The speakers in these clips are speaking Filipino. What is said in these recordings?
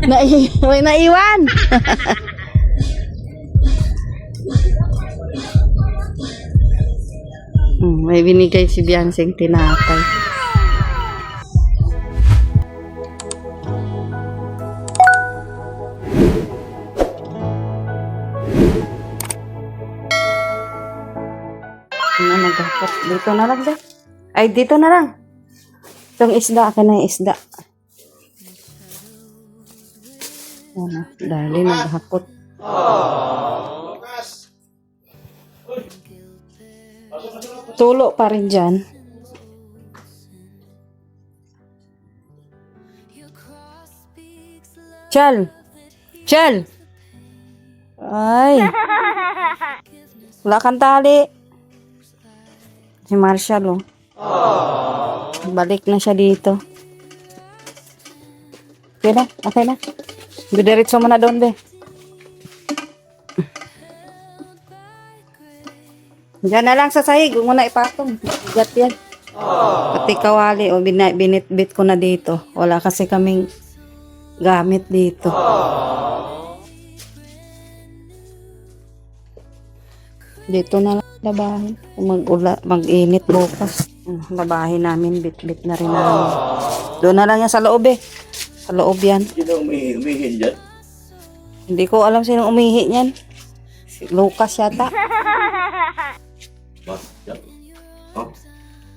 May naiwan. May binigay si Biansing tinapay. Nagapot. Dito na lang, Ay, dito na lang. Itong isda, akin na yung isda. Ano, dali naghapot. Tulo pa rin dyan. Chal! Chal! Ay! Wala kang tali. Si Marshall, oh. Balik na siya dito. Okay na, okay na. Diretso mo na doon, be. Diyan na lang sa sahig. Huwag mo na ipatong. Bigat yan. Pati kawali, o binitbit ko na dito. Wala kasi kaming gamit dito. Dito na lang labahin. Mag-init bukas. Labahin namin, bit-bit na rin namin. Doon na lang yan sa loob, eh. Sa loob yan. Sino umihi dyan? Hindi ko alam sino umihi niyan. Si Lucas yata. Ba? Yan. Oh.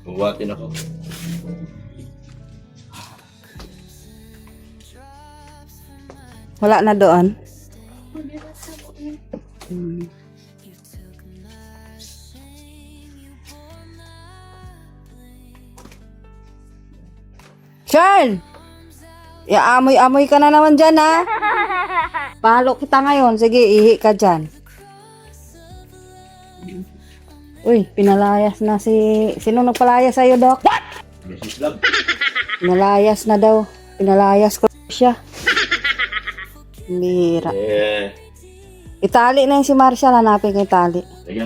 Buwatin ako. Wala na doon. Charl! Amoy ka na naman dyan, ha? Palo kita ngayon. Sige, ihi ka dyan. Uy, pinalayas na si... Sino nagpalayas sa'yo, Doc? Mrs. Love. Pinalayas na daw. Pinalayas ko siya. Mira. Itali na yung si Marshall. Hanapin ko itali. Sige.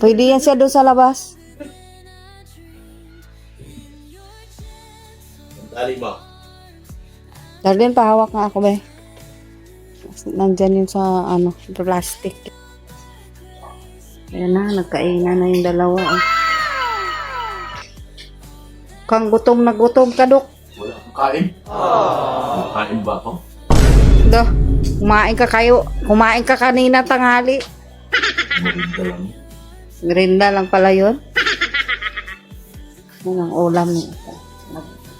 Pwede yan siya doon sa labas. Tali mo. Darlene, pahawak nga ako, be. Nandyan yun sa, plastic. Ayan na, nagkainan na yung dalawa, eh. Kang gutom na gutom ka, Dok. Wala akong kain. Kain ba ako? Do, kumain ka kanina tanghali. Marinda lang. Merinda lang pala yun. Yan ang ulam niya.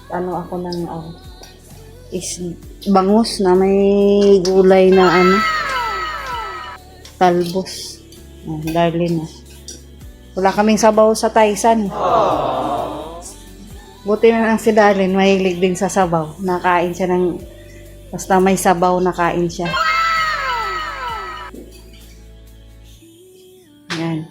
Ako ng bangus na may gulay na talbos. Darlene. Wala kaming sabaw sa Tyson. Buti na lang si Darlene, mahilig din sa sabaw. Nakain siya ng, basta may sabaw, nakain siya. Yan.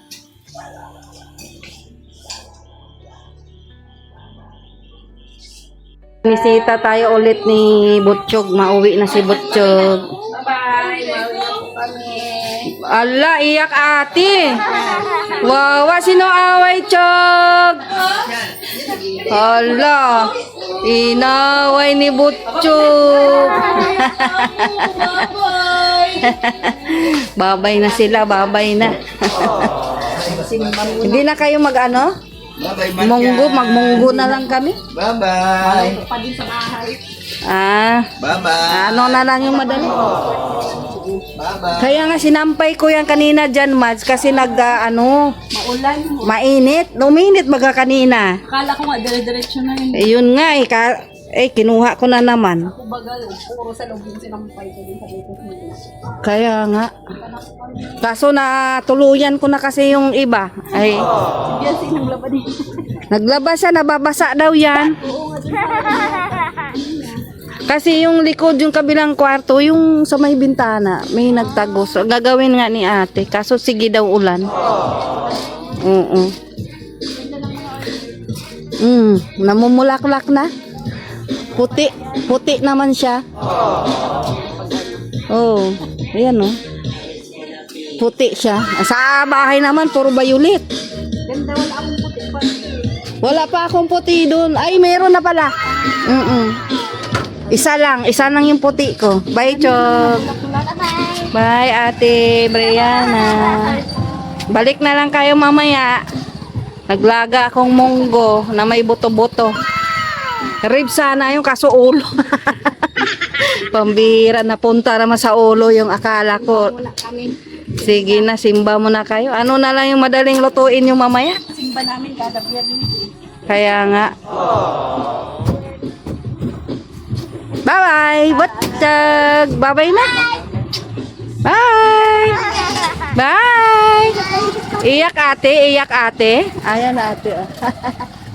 Bisita tayo ulit ni Butchog. Mauwi na si Butchog. Bye-bye. Mauwi na po kami. Ala, iyak ate. Wawa, sino away, Chog? Ala, inaway ni Butchog. Babay na sila, babay na. Hindi na kayo mag-ano? Bye-bye, Magmunggo na lang kami. Bye-bye. Pa din sa bahay. Bye-bye. Ano na lang yung madali. Bye-bye. Kaya nga sinampay ko yan kanina dyan, Mads, kasi Maulan. mainit. Uminit baga kanina. Akala ko nga dire-diretso na yun. Yun nga kinuha ko na naman. Ako bagal, puro sa loob yung sinampay ko din sa dito. Kaya nga. Kaso na tuluyan ko na kasi yung iba. Ay, Yan sinang laban din. naglabas siya, nababasa daw yan. Kasi yung likod, yung kabilang kwarto, yung sa may bintana, may nagtagos. Gagawin nga ni ate. Kaso sige daw ulan. Oo. Namumulaklak na. Puti naman siya. Oh, ayan oh. Puti siya. Sa bahay naman, puro violet. Ganda, wala akong puti pa. Wala pa akong puti doon. Ay, meron na pala. Isa lang yung puti ko. Bye, Chog. Bye, Ate Brianna. Balik na lang kayo mamaya. Naglaga akong munggo na may buto-buto. Rib sana yung kaso ulo. Pambira na punta naman sa ulo yung akala ko. Sige na, simba mo na kayo. Ano na lang yung madaling lutuin yung mamaya? Simba namin kada biyernes. Kaya nga. Bye-bye. Butchag. Bye-bye na. Bye. Bye. Iyak ate. Ayan ate.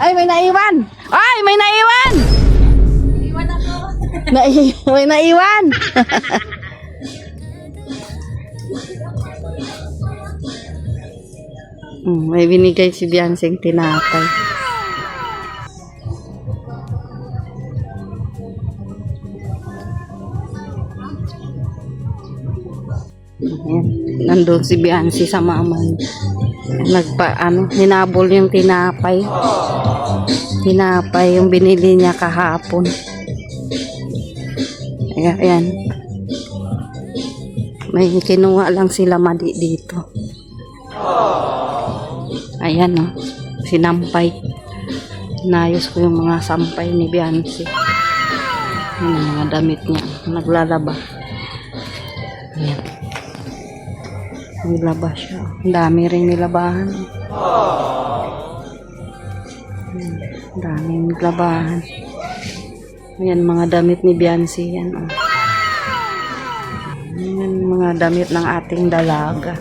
Ay, may naiwan. Ay, may naiwan. Iwan ako. May naiwan. May binigay si Biansing tinapay. Ayan. Nandun si Biansi sa mama niya. Hinabol yung tinapay. Tinapay yung binili niya kahapon. Ayan. May kinuha lang sila mali dito. Ayan o. Sinampay. Inayos ko yung mga sampay ni Biansi. Yung mga damit niya. Naglalaba. Ayan. Nilaba siya. Ang dami rin nilabahan. Ang daming nilabahan. Ayan mga damit ni Biansi. Yan o. Ayan mga damit ng ating dalaga.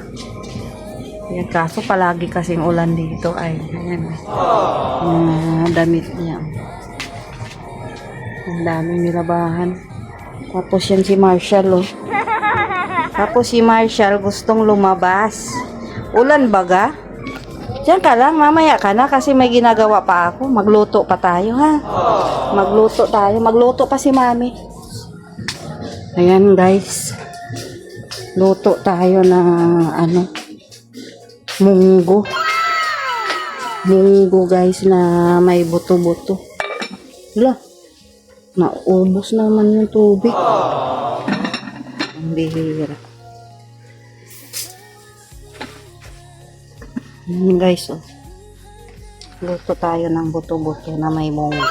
Yan, kaso palagi kasing ulan dito ay ayan mga damit niya. Ang daming nilabahan. Tapos yan si Marshall oh. Tapos si Marshall gustong lumabas. Ulan baga? Diyan ka lang, mamaya ka na kasi may ginagawa pa ako. Magluto pa tayo ha. Magluto tayo. Magluto pa si Mami. Ayan guys. Luto tayo ng munggo. Munggo guys na may buto-buto. Wala. Naubos naman yung tubig. Ang bihira. Guys, oh. Luto tayo ng buto-buto na may munggo.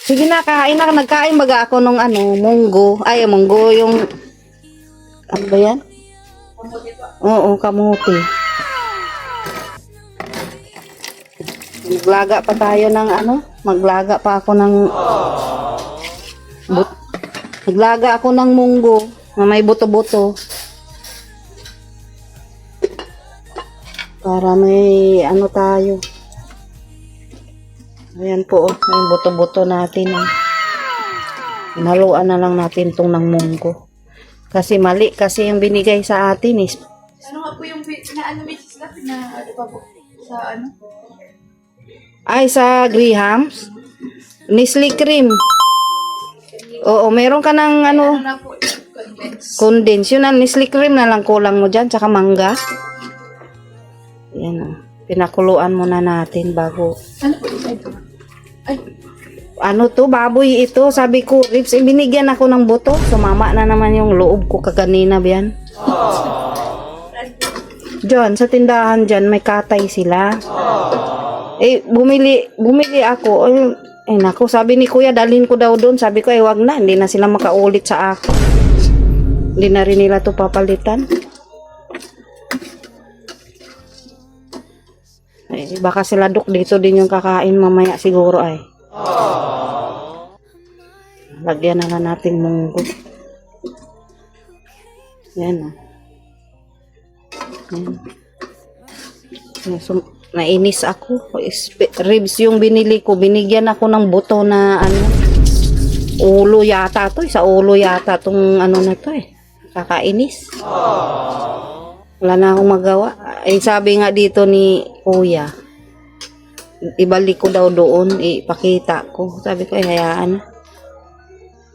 Sige na, kain na. Nagkain baga ako nung munggo. Ay, munggo yung... Ano ba yan? Oo, kamuti. Maglaga pa tayo ng maglaga pa ako ng... Naglaga ako ng munggo na may buto-buto. Para may tayo. Ayan po, yung buto-buto natin. Naluan na lang natin itong ng munggo. Kasi mali, kasi yung binigay sa atin is... Ano nga po yung Mrs. Love na pa po sa Ay, sa Grahams? Nestle cream. Oo, meron ka ng na po, condense. condense. Yun ang Nestle cream na lang kulang mo dyan, tsaka mangga. Yan pinakuluan muna natin bago... Ano po ito? Ay, to, baboy ito. Sabi ko, ribs, binigyan ako ng buto. Sumama na naman yung loob ko kaganina, biyan. Diyan, sa tindahan dyan, may katay sila. Bumili ako. Naku, sabi ni kuya, dalhin ko daw doon. Sabi ko, wag na. Hindi na sila makaulit sa akin. Hindi na rin nila to papalitan. Baka sila duk dito din yung kakain mamaya siguro ay. Lagyan na lang natin munggo. Yan. So, nainis ako. Ribs yung binili ko. Binigyan ako ng buto na ulo yata to. Sa ulo yata tong na to eh. Kakainis. Wala na akong magawa. Sabi nga dito ni kuya, ibalik ko daw doon, ipakita ko. Sabi ko, hayaan na.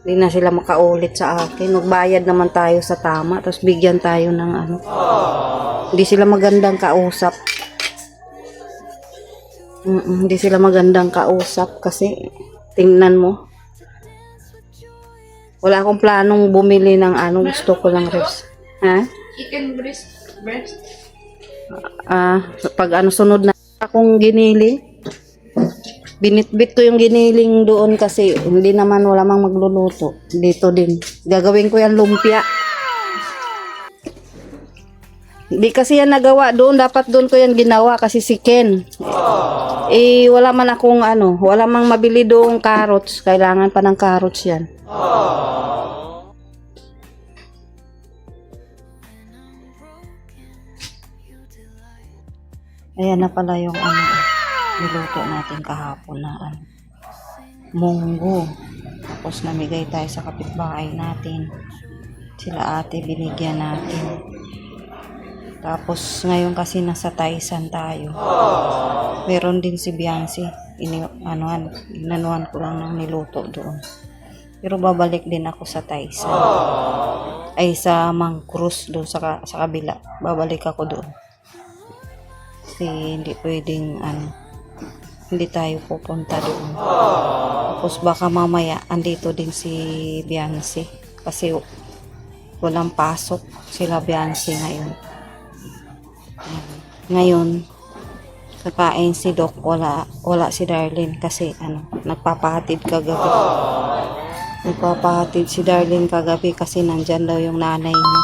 Hindi na sila makaulit sa akin. Magbayad naman tayo sa tama, tapos bigyan tayo ng ano. Hindi sila magandang kausap. Hindi sila magandang kausap kasi tingnan mo. Wala akong planong bumili ng ano, gusto ko lang ribs. Ha? Chicken breast. Pag ano sunod na akong giniling. Binitbit ko yung giniling doon kasi hindi naman wala mang magluluto. Dito din. Gagawin ko yan lumpia. Hindi kasi yan nagawa doon. Dapat doon ko yan ginawa kasi si Ken. Wala man akong ano. Wala mang mabili doong carrots. Kailangan pa ng carrots yan. Ayan na pala yung ano. Niluto natin kahapon na ano, munggo. Tapos namigay tayo sa kapitbahay natin. Sila ate binigyan natin. Tapos ngayon kasi nasa Taisan tayo. Meron din si Biancy. Inanuan ko lang ng niluto doon. Pero babalik din ako sa Taisan. Ay sa Mang Cruz doon sa kabila. Babalik ako doon. Kasi hindi pwedeng hindi tayo pupunta doon. Tapos baka mamaya andito din si Biancy kasi walang pasok sila Biancy ngayon. Ngayon kakain si Doc, wala si Darlene kasi nagpapahatid kagabi. Nagpapahatid si Darlene kagabi kasi nandyan daw yung nanay niya.